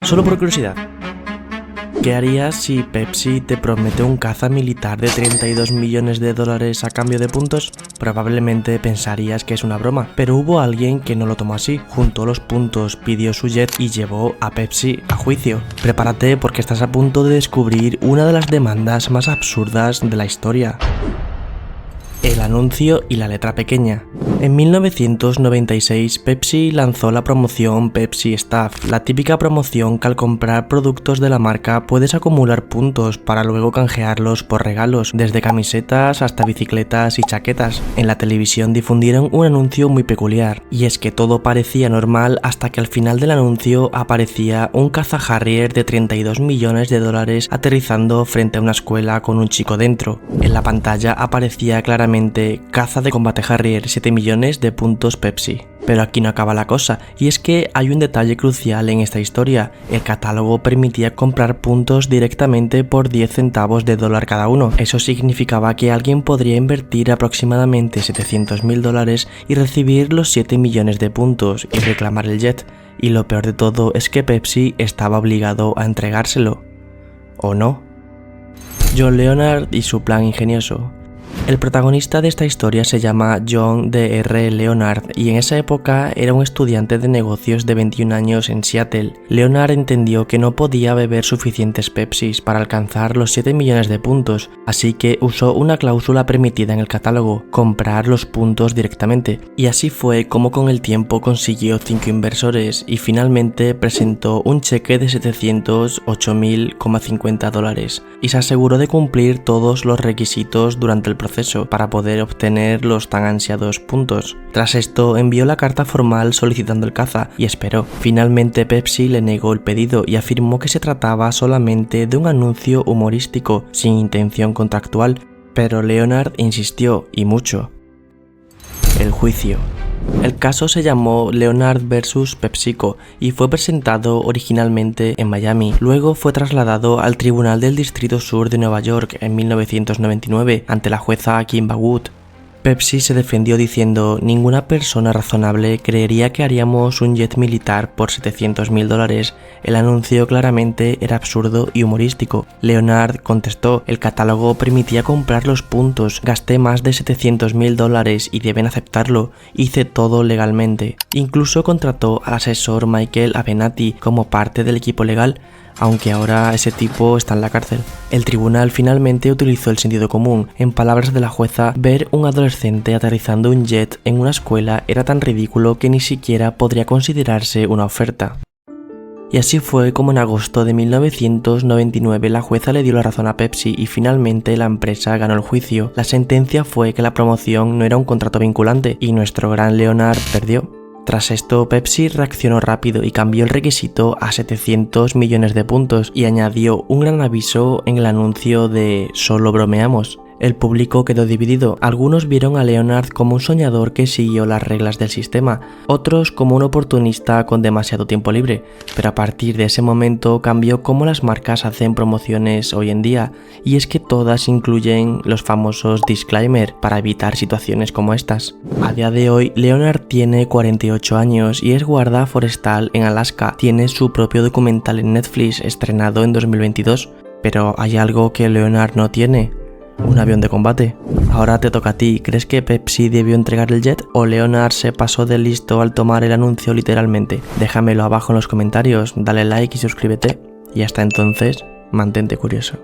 Solo por curiosidad, ¿qué harías si Pepsi te promete un caza militar de 32 millones de dólares a cambio de puntos? Probablemente pensarías que es una broma, pero hubo alguien que no lo tomó así. Juntó los puntos, pidió su jet y llevó a Pepsi a juicio. Prepárate porque estás a punto de descubrir una de las demandas más absurdas de la historia. El anuncio y la letra pequeña. En 1996, Pepsi lanzó la promoción Pepsi Stuff, la típica promoción que al comprar productos de la marca puedes acumular puntos para luego canjearlos por regalos, desde camisetas hasta bicicletas y chaquetas. En la televisión difundieron un anuncio muy peculiar, y es que todo parecía normal hasta que al final del anuncio aparecía un caza Harrier de 32 millones de dólares aterrizando frente a una escuela con un chico dentro. En la pantalla aparecía claramente caza de combate Harrier, 7 millones de puntos Pepsi. Pero aquí no acaba la cosa, y es que hay un detalle crucial en esta historia. El catálogo permitía comprar puntos directamente por 10 centavos de dólar cada uno. Eso significaba que alguien podría invertir aproximadamente 700.000 dólares y recibir los 7 millones de puntos y reclamar el jet. Y lo peor de todo es que Pepsi estaba obligado a entregárselo. ¿O no? John Leonard y su plan ingenioso. El protagonista de esta historia se llama John D.R. Leonard y en esa época era un estudiante de negocios de 21 años en Seattle. Leonard entendió que no podía beber suficientes Pepsis para alcanzar los 7 millones de puntos, así que usó una cláusula permitida en el catálogo, comprar los puntos directamente. Y así fue como con el tiempo consiguió 5 inversores y finalmente presentó un cheque de 708.050 dólares y se aseguró de cumplir todos los requisitos durante el proceso para poder obtener los tan ansiados puntos. Tras esto envió la carta formal solicitando el caza y esperó. Finalmente Pepsi le negó el pedido y afirmó que se trataba solamente de un anuncio humorístico sin intención contractual, pero Leonard insistió y mucho. El juicio. El caso se llamó Leonard vs PepsiCo y fue presentado originalmente en Miami. Luego fue trasladado al Tribunal del Distrito Sur de Nueva York en 1999 ante la jueza Kimba Wood. Pepsi se defendió diciendo: ninguna persona razonable creería que haríamos un jet militar por 700.000 dólares. El anuncio claramente era absurdo y humorístico. Leonard contestó: el catálogo permitía comprar los puntos, gasté más de 700.000 dólares y deben aceptarlo, hice todo legalmente. Incluso contrató al asesor Michael Avenatti como parte del equipo legal, aunque ahora ese tipo está en la cárcel. El tribunal finalmente utilizó el sentido común. En palabras de la jueza, ver un adolescente aterrizando un jet en una escuela era tan ridículo que ni siquiera podría considerarse una oferta. Y así fue como en agosto de 1999 la jueza le dio la razón a Pepsi y finalmente la empresa ganó el juicio. La sentencia fue que la promoción no era un contrato vinculante y nuestro gran Leonard perdió. Tras esto, Pepsi reaccionó rápido y cambió el requisito a 700 millones de puntos y añadió un gran aviso en el anuncio de "solo bromeamos". El público quedó dividido. Algunos vieron a Leonard como un soñador que siguió las reglas del sistema, otros como un oportunista con demasiado tiempo libre, pero a partir de ese momento cambió cómo las marcas hacen promociones hoy en día, y es que todas incluyen los famosos disclaimer para evitar situaciones como estas. A día de hoy, Leonard tiene 48 años y es guarda forestal en Alaska. Tiene su propio documental en Netflix estrenado en 2022, pero hay algo que Leonard no tiene: un avión de combate. Ahora te toca a ti. ¿Crees que Pepsi debió entregar el jet o Leonard se pasó de listo al tomar el anuncio literalmente? Déjamelo abajo en los comentarios, dale like y suscríbete. Y hasta entonces, mantente curioso.